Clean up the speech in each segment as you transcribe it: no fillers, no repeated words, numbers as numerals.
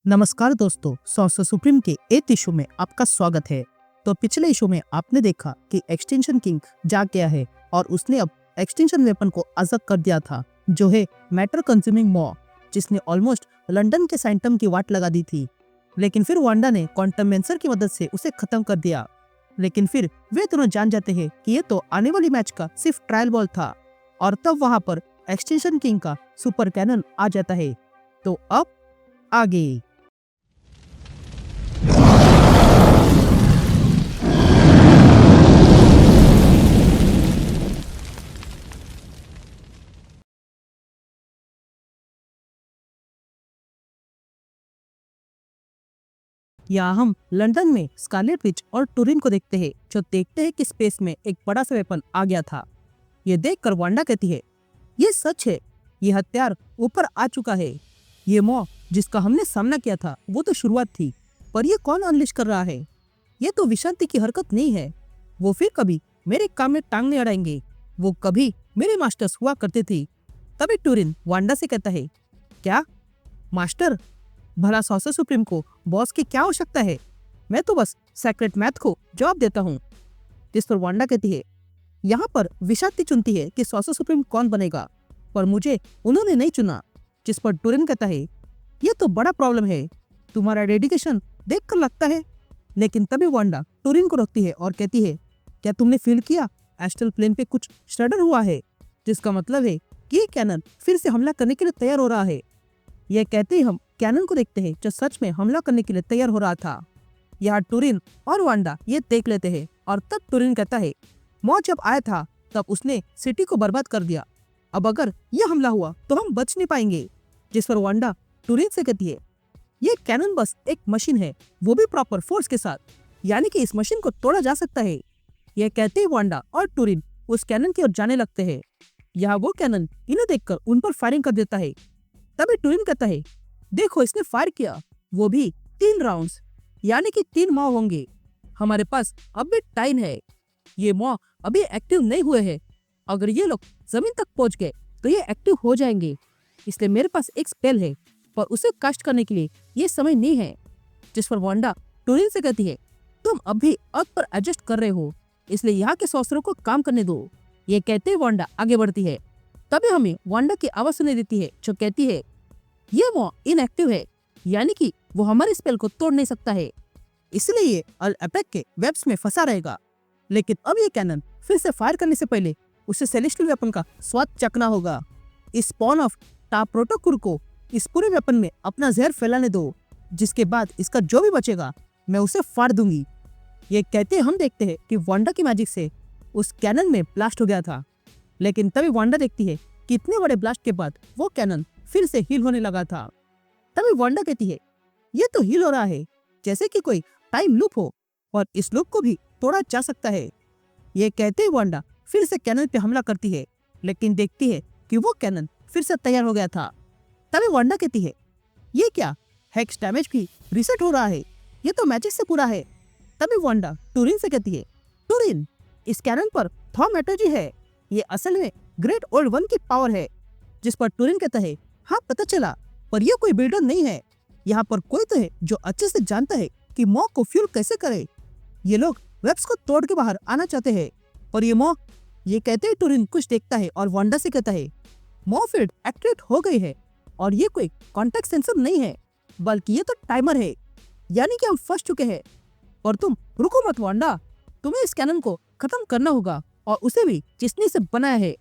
नमस्कार दोस्तों, sorcerer supreme के 8th इशू में आपका स्वागत है। तो पिछले इशू में आपने देखा कि एक्सटेंशन किंग जाग गया है और उसने अब एक्सटेंशन वेपन को आजाद कर दिया था, जो है मैटर कंज्यूमिंग मॉ, जिसने ऑलमोस्ट लंदन के सैंटम की वाट लगा दी थी। लेकिन फिर वांडा ने क्वांटम मेंसर की मदद से उसे खत्म कर दिया। लेकिन फिर वे दोनों जान जाते हैं कि ये तो आने वाली मैच का सिर्फ ट्रायल बॉल था, और तब वहां पर एक्सटेंशन किंग का सुपर कैनन आ जाता है। तो अब आगे यहाँ हम लंदन में स्कारलेट विच और टूरिन को देखते हैं, जो देखते हैं कि स्पेस में एक बड़ा सा वेपन आ गया था। ये देखकर वांडा कहती है, ये सच है, ये हथियार ऊपर आ चुका है। ये मॉ जिसका हमने सामना किया था वो तो शुरुआत थी, पर ये कौन अनलिश कर रहा है? ये तो विशांति की हरकत नहीं है। वो फिर कभी मेरे काम में टांग नहीं अड़ाएंगे, वो कभी मेरे मास्टर्स हुआ करते थे। तभी टूरिन वांडा से कहता है, क्या मास्टर? भला सॉर्सर सुप्रीम को बॉस की क्या आवश्यकता है? मैं तो बस सेक्रेट मैथ को जवाब देता हूँ। जिस पर वांडा कहती है, यहाँ पर विशांति चुनती है कि सॉर्सर सुप्रीम कौन बनेगा, पर मुझे उन्होंने नहीं चुना। जिस पर टूरिन कहता है, ये तो बड़ा प्रॉब्लम है, तुम्हारा डेडिकेशन देखकर लगता है। लेकिन तभी वांडा टूरिन को रोकती है और कहती है, क्या तुमने फील किया एस्ट्रल प्लेन पे कुछ शडर हुआ है, जिसका मतलब है कि ये कैनन फिर से हमला करने के लिए तैयार हो रहा है। यह कहते ही हम कैनन को देखते हैं जो सच में हमला करने के लिए तैयार हो रहा था। यहाँ टूरिन और वांडा ये देख लेते हैं और तब टूरिन कहता है, मॉ जब आया था तब उसने सिटी को बर्बाद कर दिया। अब अगर यह हमला हुआ तो हम बच नहीं पाएंगे। जिस पर वांडा टूरिन से कहती है, ये कैनन बस एक मशीन है, वो भी प्रॉपर फोर्स के साथ, यानी कि इस मशीन को तोड़ा जा सकता है। यह कहते ही वांडा और टूरिन उस कैनन की ओर जाने लगते हैं। यहाँ वो कैनन इन्हें देखकर उन पर फायरिंग कर देता है। तभी टूरिन कहता है, देखो इसने फायर किया, वो भी 3 राउंड्स, यानी कि 3 मॉ होंगे। हमारे पास अब भी टाइम है, ये मॉ अभी एक्टिव नहीं हुए हैं। अगर ये लोग जमीन तक पहुंच गए तो ये एक्टिव हो जाएंगे। इसलिए मेरे पास एक स्पेल है, पर उसे कास्ट करने के लिए ये समय नहीं है। जिस पर वांडा टूरिन से कहती है, तुम अभी अर्थ पर एडजस्ट कर रहे हो, इसलिए यहाँ के सॉर्सरों को काम करने दो। ये कहते ही वांडा आगे बढ़ती है। तभी हमें वांडा की आवाज सुनाई देती है जो कहती है, ये मॉ इनएक्टिव है, यानी कि वो हमारे स्पेल को तोड़ नहीं सकता है, इसलिए ये अल एपेक के वेब्स में फंसा रहेगा। लेकिन अब ये कैनन फिर से फायर करने से पहले उसे सेलेस्टियल वेपन का स्वाद चखना होगा। इस स्पॉन ऑफ टा प्रोटोकुर को इस पूरे वेपन में अपना जहर फैलाने दो, जिसके बाद इसका जो भी बचेगा मैं उसे फाड़ दूंगी। ये कहते हम देखते हैं कि वांडा की मैजिक से उस कैनन में ब्लास्ट हो गया था। लेकिन तभी वांडा देखती है कि इतने बड़े ब्लास्ट के बाद वो कैनन फिर से हील होने लगा था। तभी वांडा कहती है, ये तो हील हो रहा है जैसे कि कोई टाइम लूप हो, और इस लूप को भी तोड़ा जा सकता है। ये कहते ही वांडा फिर से कैनन पे हमला करती है, लेकिन देखती है कि वो कैनन फिर से तैयार हो गया था। तभी वांडा कहती है, ये क्या, हेक्स डैमेज भी रीसेट हो रहा है, ये तो मैजिक से पूरा है। तभी वांडा टूरिन से कहती है, टूरिन, इस कैनन पर थॉमेटोलॉजी है, ये असल में ग्रेट ओल्ड वन की पावर है। जिस पर टूरिन कहता है, हाँ पता चला, पर ये कोई बिल्डर नहीं है, यहाँ पर कोई तो है जो अच्छे से जानता है कि मॉ को फ्यूल कैसे करे। ये लोग वेब्स को तोड़ के बाहर आना चाहते हैं, और ये मॉ, ये कहते ही टूरिन कुछ देखता है और वांडा से कहता है, मॉ फील्ड एक्टिवेट हो गई है, और ये कोई कॉन्टेक्ट सेंसर नहीं है, बल्कि ये तो टाइमर है, यानी कि हम फंस चुके हैं। और तुम रुको मत वांडा, तुम्हें इस कैनन को खत्म करना होगा, और उसे भी जिसने इसे बनाया है।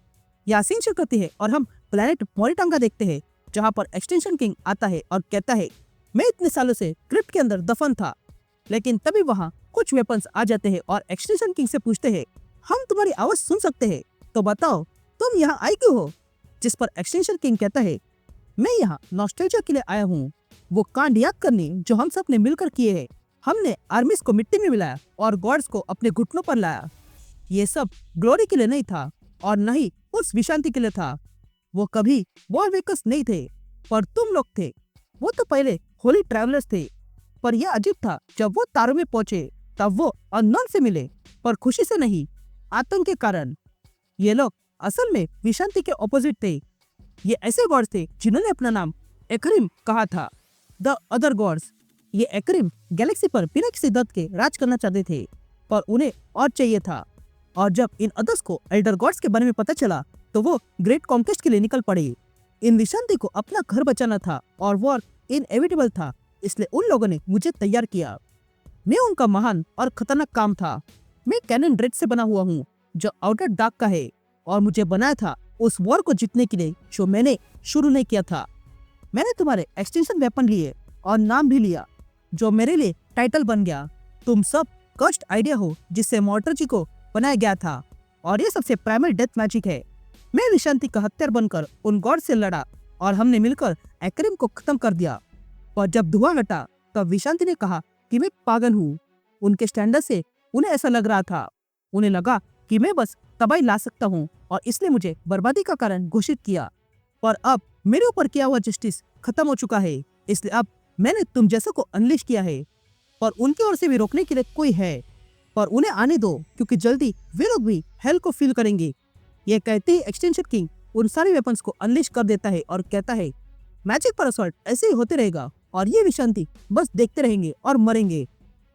यासीन शुरू करती है और हम प्लेनेट मोरिटांगा देखते हैं, जहाँ पर एक्सटेंशन किंग आता है और कहता है, मैं इतने सालों से क्रिप्ट के अंदर दफन था। लेकिन तभी वहाँ कुछ वेपन्स आ जाते हैं और एक्सटेंशन किंग से पूछते हैं, हम तुम्हारी आवाज सुन सकते हैं, तो बताओ तुम यहाँ आई क्यों हो? जिस पर एक्सटेंशन किंग कहता है, मैं यहाँ नॉस्टैल्जिया के लिए आया हूँ, वो कांड याद करने जो हम सब ने मिलकर किए हैं। हमने आर्मीज को मिट्टी में मिलाया और गॉड्स को अपने घुटनों पर लाया। ये सब ग्लोरी के लिए नहीं था, और न ही उस विशांति के लिए था। वो कभी वॉर वेकर्स नहीं थे, पर तुम लोग थे। वो तो पहले होली ट्रैवलर्स थे, पर यह अजीब था, जब वो तारों में पहुंचे तब वो अननोन से मिले, पर खुशी से नहीं, आतंक के कारण। ये लोग असल में विशांति के ऑपोजिट थे। ये ऐसे गॉड्स थे जिन्होंने अपना नाम एकरिम कहा था। The other gods. ये एक्रिम गैलेक्सी पर बिना किसी दत्त के राज करना चाहते थे, पर उन्हें और चाहिए था। और जब इन अदर्स को एल्डर गॉड्स के बारे में पता चला तो वो ग्रेट कॉन्क्वेस्ट के लिए निकल पड़े। इन विशांति को अपना घर बचाना था और वॉर इनएविटेबल था, इसलिए उन लोगों ने मुझे तैयार किया। मैं उनका महान और खतरनाक काम था। मैं कैनन ड्रेड से बना हुआ हूँ जो आउटर डार्क का है, और मुझे बनाया था उस वॉर को जीतने के लिए जो मैंने शुरू नहीं किया था। मैंने तुम्हारे एक्सटेंशन वेपन लिए और नाम भी लिया जो मेरे लिए टाइटल बन गया। तुम सब कस्ट आइडिया हो जिससे मॉर्टर जी को बनाया गया था, और ये सबसे प्राइमरी डेथ मैजिक है। मैं विशांति का हत्यार बनकर उन गॉड से लड़ा और हमने मिलकर एक्रिम को खत्म कर दिया। पर जब धुआं हटा तब विशांति ने कहा कि मैं पागल हूँ। उनके स्टैंडर्ड से उन्हें ऐसा लग रहा था। उन्हें लगा कि मैं बस तबाही ला सकता हूँ और इसलिए मुझे बर्बादी का कारण घोषित किया। पर अब मेरे ऊपर किया हुआ जस्टिस खत्म हो चुका है, इसलिए अब मैंने तुम जैसों को अनलिश किया है। पर उनकी ओर से भी रोकने के लिए कोई है, पर उन्हें आने दो क्योंकि जल्दी वे लोग भी हेल को फील करेंगे। ये कहते ही एक्सटेंशन किंग उन सारे वेपन्स को अनलिश कर देता है और कहता है मैजिक पर असॉल्ट ऐसे ही होते रहेगा और ये विशांति बस देखते रहेंगे और मरेंगे।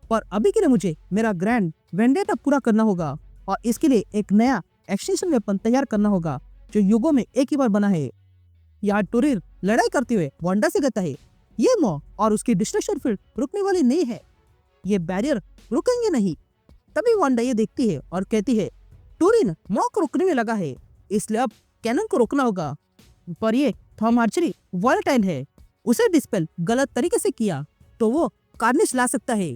पर अभी के लिए मुझे मेरा ग्रैंड वेंडेटा पूरा करना होगा और इसके लिए एक नया एक्सटेंशन वेपन तैयार करना होगा जो युगों में एक ही बार बना है। यहाँ टुरिन लड़ाई करते हुए वांडा से कहता है ये मॉ और उसकी डिस्ट्रक्शन फील्ड रुकने वाली नहीं है, ये बैरियर रुकेंगे नहीं। तभी वांडा ये देखती है और कहती है टुरिन मॉ को रुकने में लगा है, इसलिए अब कैनन को रोकना होगा। पर ये थॉम आर्चरी वॉलेटाइल है, उसे डिस्पेल गलत तरीके से किया तो वो कार्निश ला सकता है।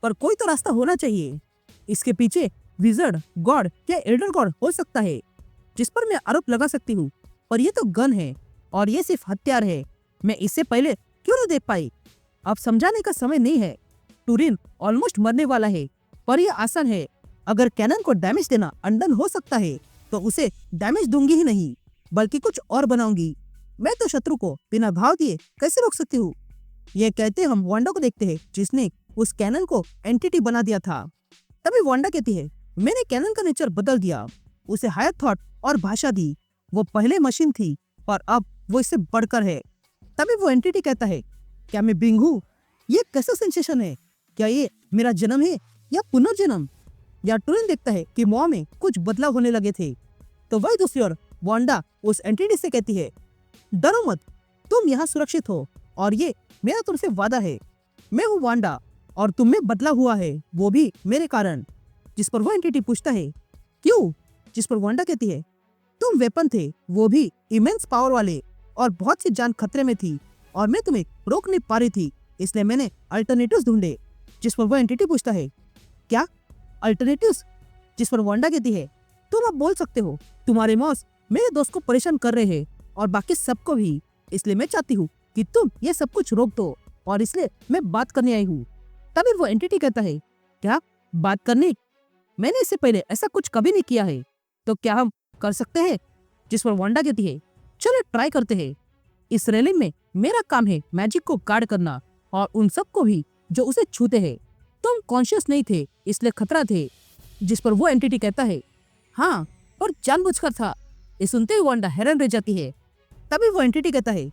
पर कोई तो रास्ता होना चाहिए। इसके पीछे विजर्ड गॉड या एल्डर गॉड हो सकता है जिस पर मैं आरोप लगा सकती हूँ, पर ये तो गन है और ये सिर्फ हथियार है। मैं इससे पहले क्यों नहीं देख पाई? अब समझाने का समय नहीं है। टुरिन ऑलमोस्ट मरने वाला है, पर यह आसान है। अगर कैनन को डैमेज देना अनडन हो सकता है तो उसे डैमेज दूंगी ही नहीं बल्कि कुछ और बनाऊंगी। मैं तो शत्रु को बिना घाव दिए कैसे रोक सकती हूँ? ये कहते हम वांडा को देखते हैं जिसने उस कैनन को एंटिटी बना दिया था। तभी वांडा कहती है मैंने कैनन का नेचर बदल दिया, उसे हायर थॉट और भाषा दी। वो पहले मशीन थी पर अब वो इससे बढ़कर है। तभी वो एंटिटी कहता है क्या मैं बिंग हूँ? ये कैसा सेंसेशन है? क्या ये मेरा जन्म है या पुनर्जन्म? या टुरिन देखता है कि मॉ में कुछ बदलाव होने लगे थे। तो वही दूसरी ओर वांडा उस एंटिटी से कहती है डरो मत, तुम यहाँ सुरक्षित हो और ये मेरा तुमसे वादा है। मैं हूँ वांडा और तुम में बदला हुआ है, वो भी मेरे कारण। जिस पर वो एंटिटी पूछता है क्यों? जिस पर वांडा कहती है तुम वेपन थे, वो भी इमेंस पावर वाले, और बहुत सी जान खतरे में थी और मैं तुम्हें रोक नहीं पा रही थी, इसलिए मैंने अल्टरनेटिव्स ढूंढे। जिस पर वो एंटिटी पूछता है क्या अल्टरनेटिव्स? जिस पर वांडा कहती है तुम अब बोल सकते हो, तुम्हारे मॉस मेरे दोस्त को परेशान कर रहे हैं और बाकी सबको भी, इसलिए मैं चाहती हूँ कि तुम ये सब कुछ रोक दो और इसलिए मैं बात करने आई हूँ। तभी वो एंटिटी कहता है क्या बात करने? मैंने इससे पहले ऐसा कुछ कभी नहीं किया है, तो क्या हम कर सकते हैं? जिस पर वांडा कहती है चलो ट्राई करते हैं। इस रेलिंग में मेरा काम है मैजिक को गार्ड करना और उन सबको भी जो उसे छूते हैं। तुम कॉन्शियस नहीं थे इसलिए खतरा थे। जिस पर वो एंटिटी कहता है हाँ और जानबूझकर था। ये सुनते ही वांडा हैरान रह जाती है। तभी वो एंटिटी कहता है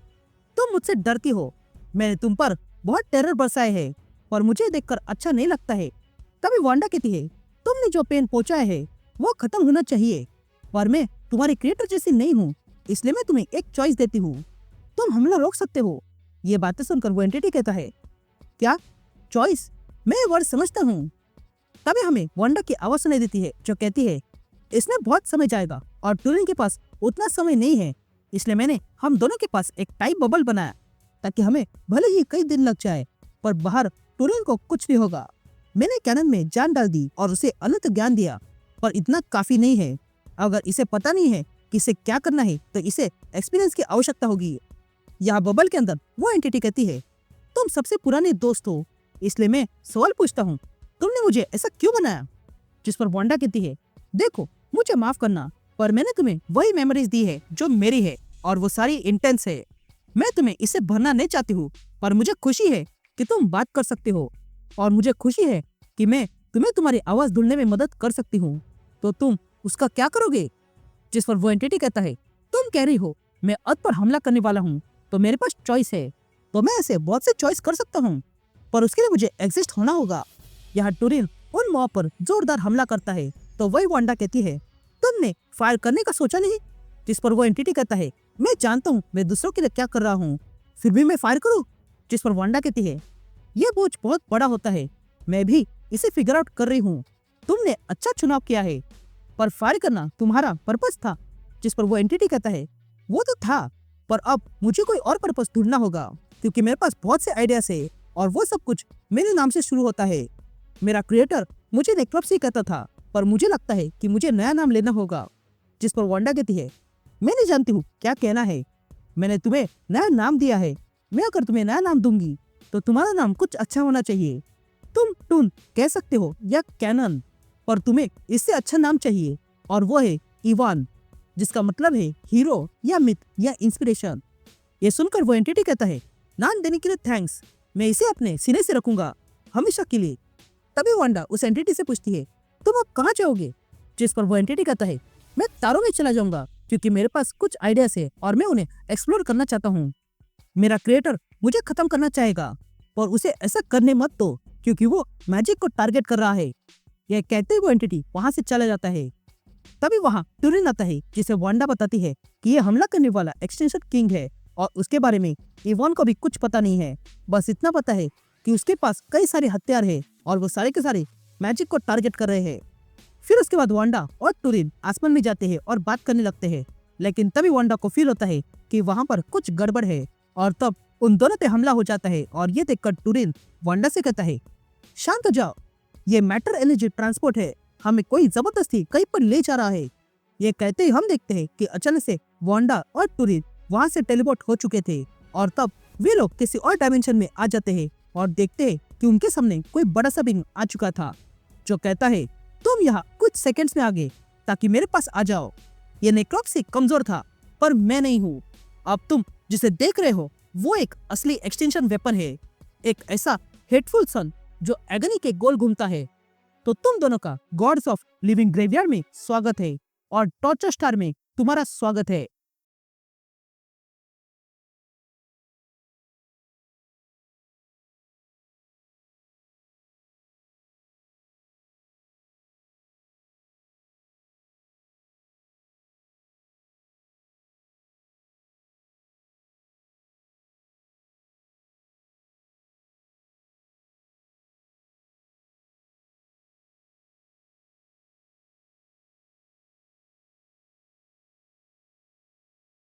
तुम मुझसे डरती हो, मैंने तुम पर बहुत टेरर बरसाए है और मुझे देखकर अच्छा नहीं लगता है। तभी वांडा कहती है तुमने जो पेन पहुंचाया है वो खत्म होना चाहिए, पर मैं तुम्हारी क्रिएटर जैसी नहीं हूँ, इसलिए मैं तुम्हें एक चॉइस देती हूँ, तुम हमला रोक सकते हो। ये बातें सुनकर वो एंटिटी कहता है क्या चॉइस? मैं ये वर्ड समझता हूँ। तभी हमें वांडा की आवाज सुनाई देती है जो कहती है इसमें बहुत समय जाएगा और टुरिन के पास उतना समय नहीं है, इसलिए मैंने हम दोनों के पास एक टाइम बबल बनाया ताकि हमें भले ही कई दिन लग जाए पर बाहर टुरिन को कुछ नहीं होगा। मैंने कैनन में जान डाल दी और उसे अनंत ज्ञान दिया, पर इतना काफी नहीं है। अगर इसे पता नहीं है कि इसे क्या करना है तो इसे एक्सपीरियंस की आवश्यकता होगी। यहाँ बबल के अंदर वो एंटिटी कहती है तुम सबसे पुराने दोस्त हो, इसलिए मैं सवाल पूछता हूँ तुमने मुझे ऐसा क्यों बनाया? जिस पर वांडा कहती है देखो मुझे माफ करना, पर मैंने तुम्हें वही मेमोरीज दी है जो मेरी है और वो सारी इंटेंस है। मैं तुम्हें इससे भरना नहीं चाहती हूँ, पर मुझे खुशी है कि तुम बात कर सकते हो और मुझे खुशी है कि मैं तुम्हें तुम्हारी आवाज ढूंढने में मदद कर सकती हूँ। तो तुम उसका क्या करोगे? जिस पर वो एंटिटी कहता है तुम कह रही हो मैं अर्थ पर हमला करने वाला हूँ, तो मेरे पास चॉइस है, तो मैं ऐसे बहुत से चॉइस कर सकता हूँ, पर उसके लिए मुझे एग्जिस्ट होना होगा। यहाँ टूरिन उन मॉब पर जोरदार हमला करता है तो वही वांडा कहती है, तुमने फायर करने का सोचा नहीं? जिस पर वो एंटिटी कहता है, मैं जानता हूँ मैं दूसरों के लिए क्या कर रहा हूँ, फिर भी मैं फायर करूँ? जिस पर वांडा कहती है, ये बोझ बहुत बड़ा होता है, मैं भी इसे फिगर आउट कर रही हूँ। तुमने अच्छा चुनाव किया है, पर फायर करना तुम्हारा पर्पस था। जिस पर वो एंटिटी कहता है, वो तो था, पर अब मुझे कोई और पर्पस ढूंढना होगा, क्योंकि मेरे पास बहुत से आइडियाज है और वो सब कुछ मेरे नाम से शुरू होता है। मेरा क्रिएटर मुझे नेक्रोप्सी कहता था, पर मुझे लगता है कि मुझे नया नाम लेना होगा। जिस पर वांडा कहती है, मैं नहीं जानती हूँ क्या कहना है, मैंने तुम्हें नया नाम दिया है, मैं अगर तुम्हें नया नाम दूंगी तो तुम्हारा नाम कुछ अच्छा होना चाहिए। तुम टून कह सकते हो या कैनन, पर तुम्हें इससे अच्छा नाम चाहिए और वो है इवान, जिसका मतलब है हीरो या मिथ या इंस्पिरेशन। ये सुनकर वो एंटिटी कहता है, नाम देने के लिए थैंक्स, मैं इसे अपने सीने से रखूंगा हमेशा के लिए। तभी वांडा उस एंटिटी से पूछती है, तुम अब कहाँ जाओगे? जिस पर वो एंटिटी कहता है, मैं तारों में चला जाऊंगा, क्योंकि मेरे पास कुछ आइडियाज है और मैं उन्हें एक्सप्लोर करना चाहता हूँ। मेरा क्रिएटर मुझे खत्म करना चाहेगा, पर उसे ऐसा करने मत दो, क्योंकि वो मैजिक को टारगेट कर रहा है। यह कहते हुए एंटिटी वहां से चला जाता है। तभी वहां टूरिन आता है, जिसे वांडा बताती है कि यह हमला करने वाला एक्सटेंशन किंग है और उसके बारे में इवान को भी कुछ पता नहीं है। बस इतना पता है कि उसके पास कई सारे हथियार है और वो सारे के सारे मैजिक को टारगेट कर रहे हैं। फिर उसके बाद वांडा और टूरिन आसमान में जाते हैं और बात करने लगते हैं, लेकिन तभी वांडा को फील होता है कि वहां पर कुछ गड़बड़ है और तब उन दोनों पे हमला हो जाता है। और ये देखकर टूरिन वांडा से कहता है, शांत हो जाओ, ये मैटर एनर्जी ट्रांसपोर्ट है, हमें कोई जबरदस्ती कहीं पर ले जा रहा है। ये कहते ही हम देखते हैं कि अचानक से वांडा और टूरिन वहां से टेलीपोर्ट हो चुके थे और तब वे लोग किसी और डायमेंशन में आ जाते हैं और देखते हैं कि उनके सामने कोई बड़ा सा बींग आ चुका था, जो कहता है, तुम यहाँ कुछ सेकंड्स में आ गए ताकि मेरे पास आ जाओ। ये नेक्रोप्सी कमजोर था, पर मैं नहीं हूँ। अब तुम जिसे देख रहे हो वो एक असली एक्सटेंशन वेपन है, एक ऐसा हेटफुल सन जो एगनी के गोल घूमता है। तो तुम दोनों का गॉड्स ऑफ लिविंग ग्रेवयार्ड में स्वागत है और टॉर्चर स्टार में तुम्हारा स्वागत है।